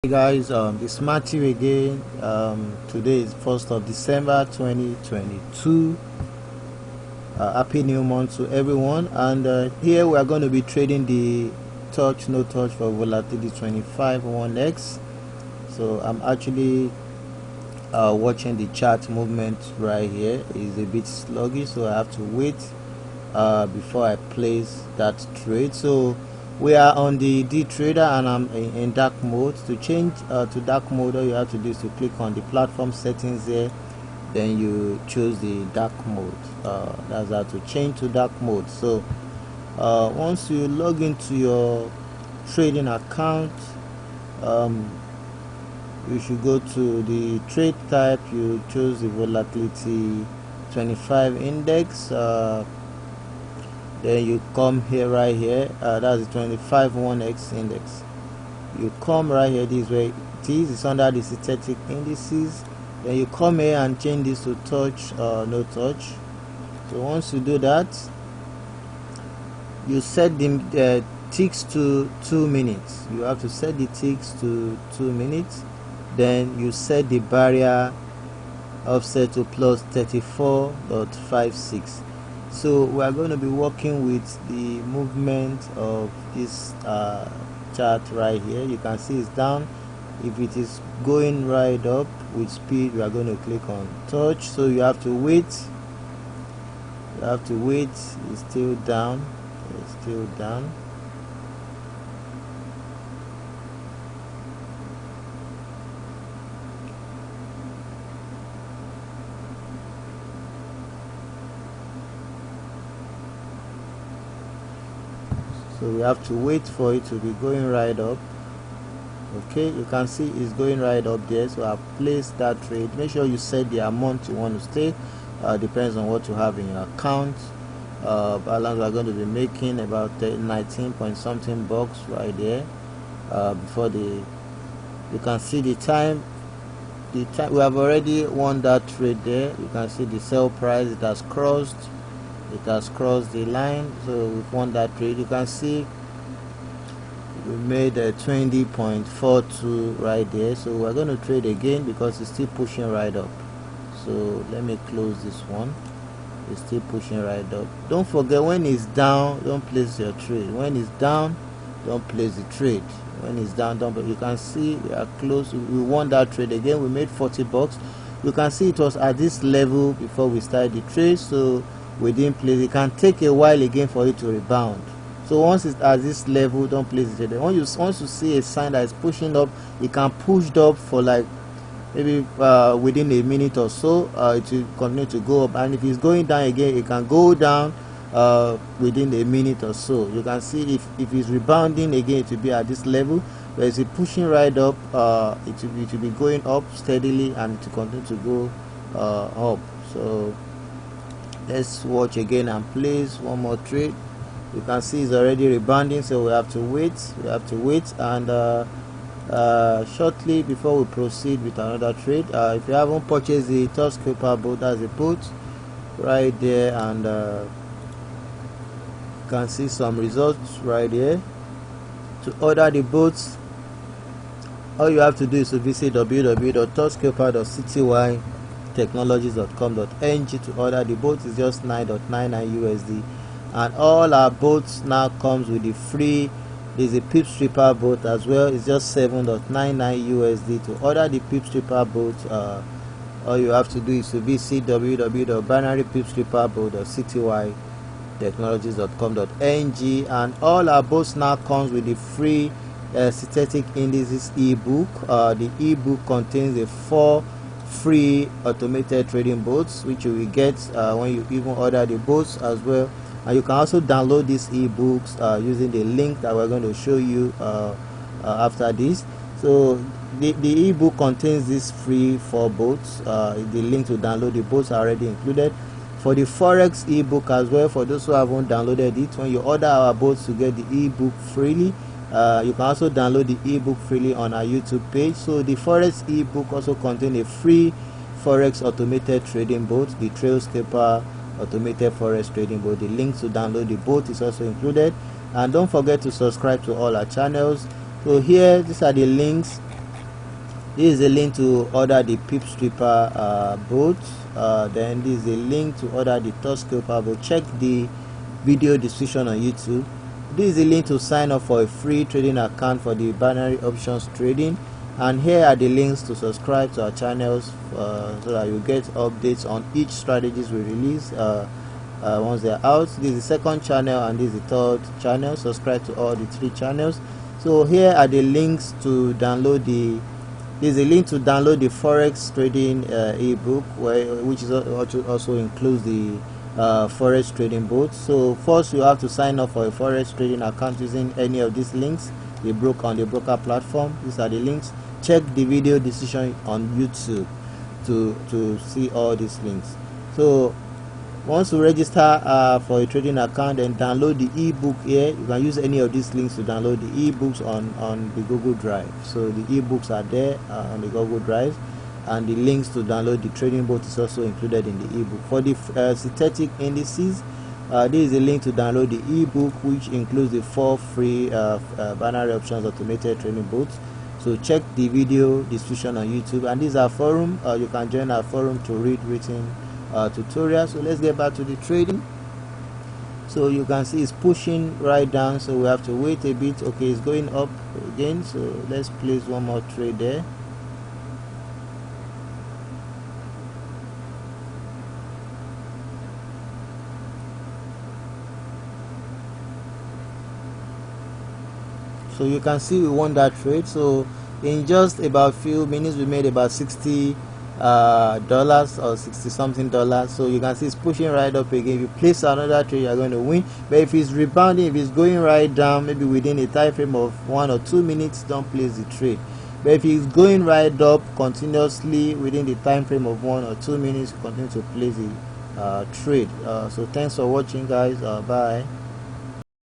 Hey guys, it's Matthew again. Today is 1st of December 2022. Happy new month to everyone, and here we are going to be trading the touch no touch for volatility 25 1x. So I'm actually watching the chart movement right here. It's a bit sluggish, so I have to wait before I place that trade. So we are on the D trader, and I'm in dark mode. To change to dark mode, all you have to do is to click on the platform settings here, then you choose the dark mode. That's how to change to dark mode. So once you log into your trading account, you should go to the trade type. You choose the volatility 25 index. Then you come here, right here, that's the 25 1x index. You come right here, this is where it is. It's under the synthetic indices. Then you come here and change this to touch no touch. So once you do that, you set the ticks to 2 minutes. You have to set the ticks to 2 minutes. Then you set the barrier offset to plus 34.56. So we are going to be working with the movement of this chart right here. You can see it's down. If it is going right up with speed, we are going to click on touch. So you have to wait. It's still down. It's still down. So we have to wait for it to be going right up. Okay, you can see it's going right up there. So I've placed that trade. Make sure you set the amount you want to stay. Depends on what you have in your account. Balance we are going to be making about 19 point something bucks right there. Before you can see the time. We have already won that trade there. You can see the sell price. It has crossed the line, so we've won that trade. You can see we made a 20.42 right there. So we're going to trade again because it's still pushing right up. So let me close this one. It's still pushing right up. Don't forget, when it's down, don't place your trade. When it's down, don't place the trade. When it's down, don't. You can see we are close. We won that trade again. We made 40 bucks. You can see it was at this level before we started the trade, so we didn't place. It can take a while again for it to rebound. So once it's at this level, don't place it. Once you see a sign that is pushing up, it can push up for like maybe within a minute or so. It will continue to go up, and if it's going down again, it can go down within a minute or so. You can see if it's rebounding again, it will be at this level. But if it's pushing right up, it will be going up steadily, and it will continue to go up. So let's watch again and place one more trade. You can see it's already rebounding, so we have to wait. And shortly before we proceed with another trade, if you haven't purchased the TOUCHSCALPER boat, that's a boat right there, and you can see some results right here. To order the boats, all you have to do is to visit www.touchscalper.ctydechnologies.com.ng to order the boat. Is just 9.99 USD, and all our boats now comes with the free. There's a PIPSREAPER boat as well. It's just 7.99 USD. To order the PIPSREAPER boat, all you have to do is to visit www.binarypipsreaper.ctydechnologies.com.ng, and all our boats now comes with the free synthetic indices ebook. The ebook contains the 4 free automated trading boats, which you will get when you even order the boats as well. And you can also download these ebooks using the link that we're going to show you after this. So the ebook contains these free 4 boats. The link to download the boats are already included. For the Forex ebook as well, for those who haven't downloaded it, when you order our boats to get the ebook freely, you can also download the ebook freely on our YouTube page. So the Forex ebook also contains a free Forex automated trading boat, the TOUCHSCALPER automated Forex trading boat. The link to download the boat is also included, and don't forget to subscribe to all our channels. So here, these are the links This is a link to order the PIPSREAPER boat. Then this is a link to order the TOUCHSCALPER boat. Check the video description on YouTube. This is a link to sign up for a free trading account for the binary options trading, and here are the links to subscribe to our channels so that you get updates on each strategies we release once they're out. This is the second channel and this is the third channel. Subscribe to all the 3 channels. So here are the links to download there's a link to download the Forex trading ebook, which is also includes the Forex trading boat. So first you have to sign up for a Forex trading account using any of these links on the broker platform. These are the links. Check the video description on YouTube to see all these links. So once you register for a trading account, then download the ebook here. You can use any of these links to download the ebooks on the Google Drive. So the ebooks are there on the Google Drive, and the links to download the trading boat is also included in the ebook. For the synthetic indices, this is a link to download the ebook, which includes the 4 free binary options automated trading boats. So check the video description on YouTube, and this is our forum. You can join our forum to read written tutorials. So let's get back to the trading. So you can see it's pushing right down, so we have to wait a bit. Okay, it's going up again, so let's place one more trade there. So you can see we won that trade. So in just about few minutes we made about $60 or 60 something dollars. So you can see it's pushing right up again. If you place another trade, you're going to win. But if it's rebounding, if it's going right down, maybe within a time frame of 1 or 2 minutes, don't place the trade. But if it's going right up continuously within the time frame of 1 or 2 minutes, you continue to place the trade. So thanks for watching, guys. Bye.